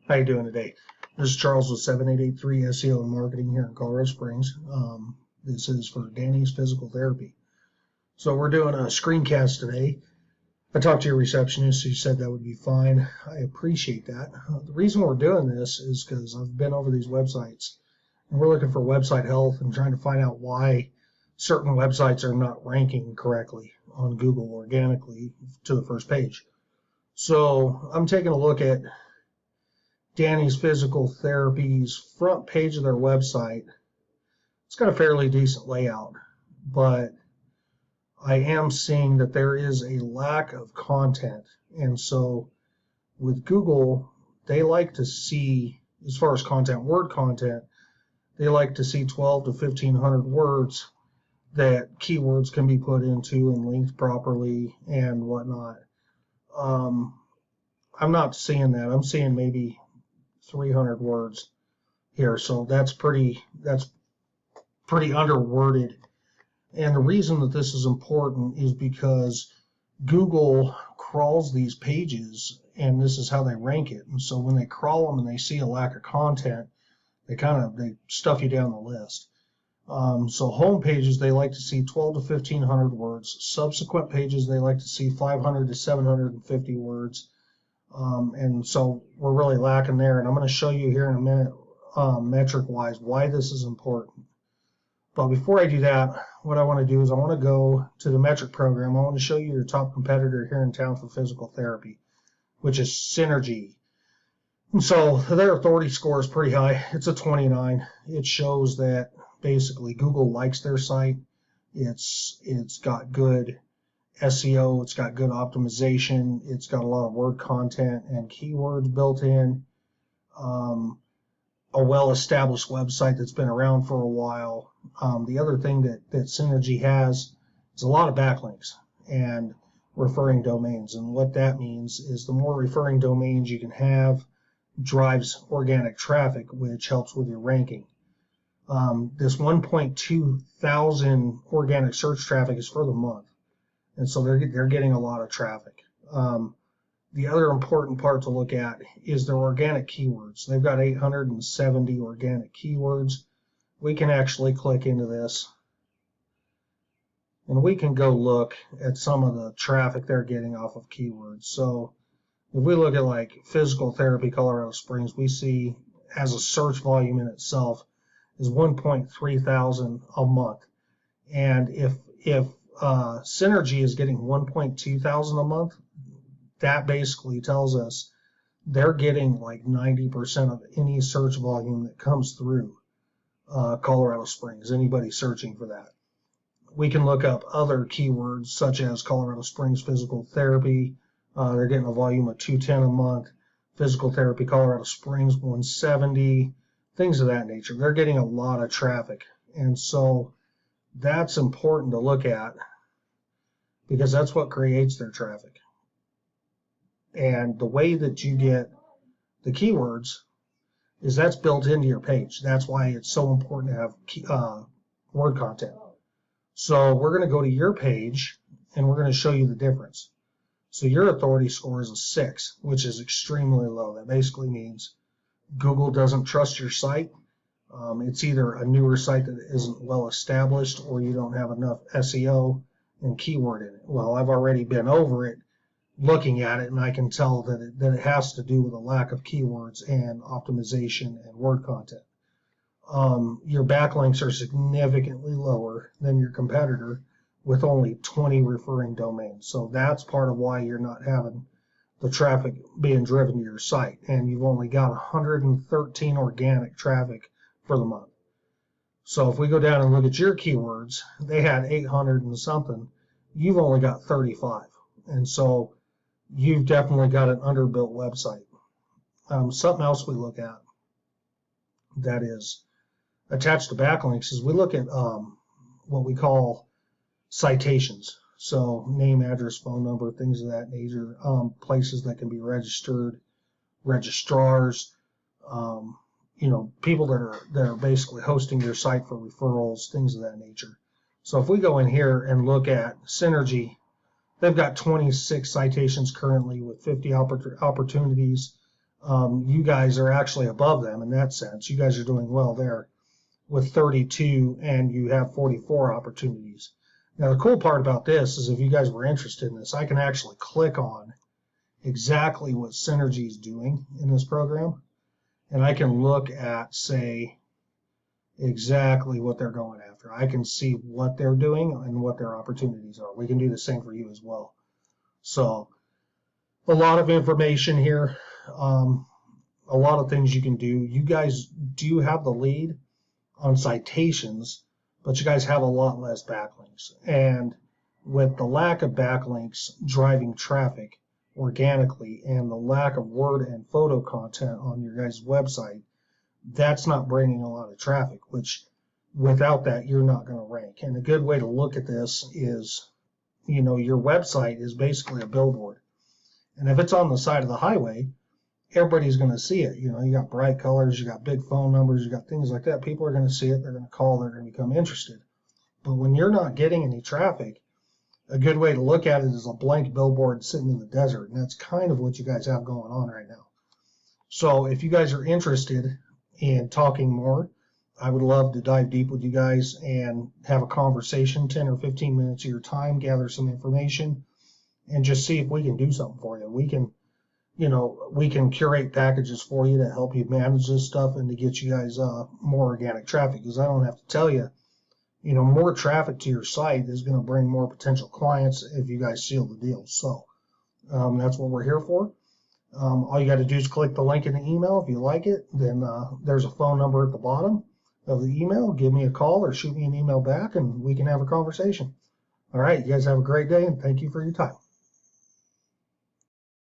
How you doing today? This is Charles with 7883 SEO and Marketing here in Colorado Springs. This is for Dany's Physical Therapy. So we're doing a screencast today. I talked to your receptionist. She said that would be fine. I appreciate that. The reason we're doing this is because I've been over these websites and we're looking for website health and trying to find out why certain websites are not ranking correctly on Google organically to the first page. So I'm taking a look at Dany's Physical Therapy's front page of their website. It's got a fairly decent layout, but I am seeing that there is a lack of content. And so with Google, they like to see, as far as content, word content, they like to see 12 to 1,500 words that keywords can be put into and linked properly and whatnot. I'm not seeing that. I'm seeing maybe 300 words here, so that's pretty underworded. And the reason that this is important is because Google crawls these pages, and this is how they rank it. And so when they crawl them and they see a lack of content, they stuff you down the list. So home pages, they like to see 12 to 1,500 words. Subsequent pages, they like to see 500 to 750 words. And so we're really lacking there. And I'm going to show you here in a minute, metric-wise, why this is important. But before I do that, what I want to do is I want to go to the metric program. I want to show you your top competitor here in town for physical therapy, which is Synergy. And so their authority score is pretty high. It's a 29. It shows that basically Google likes their site. It's got good SEO, it's got good optimization, it's got a lot of word content and keywords built in, a well-established website that's been around for a while. The other thing that Synergy has is a lot of backlinks and referring domains, and what that means is the more referring domains you can have drives organic traffic, which helps with your ranking. This 1.2 thousand organic search traffic is for the month. And so they're getting a lot of traffic. The other important part to look at is their organic keywords. They've got 870 organic keywords. We can actually click into this, and we can go look at some of the traffic they're getting off of keywords. So if we look at like physical therapy Colorado Springs, we see as a search volume in itself is 1.3 thousand a month. And if Synergy is getting 1.2 thousand a month, that basically tells us they're getting like 90% of any search volume that comes through Colorado Springs, anybody searching for that. We can look up other keywords such as Colorado Springs Physical Therapy. They're getting a volume of 210 a month. Physical Therapy Colorado Springs 170, things of that nature. They're getting a lot of traffic. And so that's important to look at because that's what creates their traffic. And the way that you get the keywords is that's built into your page. That's why it's so important to have word content. So we're going to go to your page and we're going to show you the difference. So your authority score is a 6, which is extremely low. That basically means Google doesn't trust your site. It's either a newer site that isn't well established or you don't have enough SEO and keyword in it. Well, I've already been over it looking at it, and I can tell that it has to do with a lack of keywords and optimization and word content. Your backlinks are significantly lower than your competitor with only 20 referring domains. So that's part of why you're not having the traffic being driven to your site, and you've only got 113 organic traffic for the month. So if we go down and look at your keywords, they had 800 and something. You've only got 35. And so you've definitely got an underbuilt website. Something else we look at that is attached to backlinks is we look at what we call citations. So name, address, phone number, things of that nature, places that can be registered, registrars, people that are basically hosting your site for referrals, things of that nature. So if we go in here and look at Synergy, they've got 26 citations currently with 50 opportunities. you guys are actually above them in that sense. You guys are doing well there with 32, and you have 44 opportunities. Now, the cool part about this is if you guys were interested in this, I can actually click on exactly what Synergy is doing in this program, and I can look at, say, exactly what they're going after. I can see what they're doing and what their opportunities are. We can do the same for you as well. So a lot of information here, a lot of things you can do. You guys do have the lead on citations, but you guys have a lot less backlinks. And with the lack of backlinks driving traffic organically and the lack of word and photo content on your guys' website, that's not bringing a lot of traffic, which without that, you're not going to rank. And a good way to look at this is, your website is basically a billboard. And if it's on the side of the highway, everybody's going to see it. You got bright colors, you got big phone numbers, you got things like that. People are going to see it, they're going to call, they're going to become interested. But when you're not getting any traffic, a good way to look at it is a blank billboard sitting in the desert. And that's kind of what you guys have going on right now. So if you guys are interested in talking more, I would love to dive deep with you guys and have a conversation, 10 or 15 minutes of your time, gather some information, and just see if we can do something for you. We can curate packages for you to help you manage this stuff and to get you guys more organic traffic, because I don't have to tell you, more traffic to your site is going to bring more potential clients if you guys seal the deal. So that's what we're here for. All you got to do is click the link in the email. If you like it, then there's a phone number at the bottom of the email. Give me a call or shoot me an email back, and we can have a conversation. All right, you guys have a great day, and thank you for your time.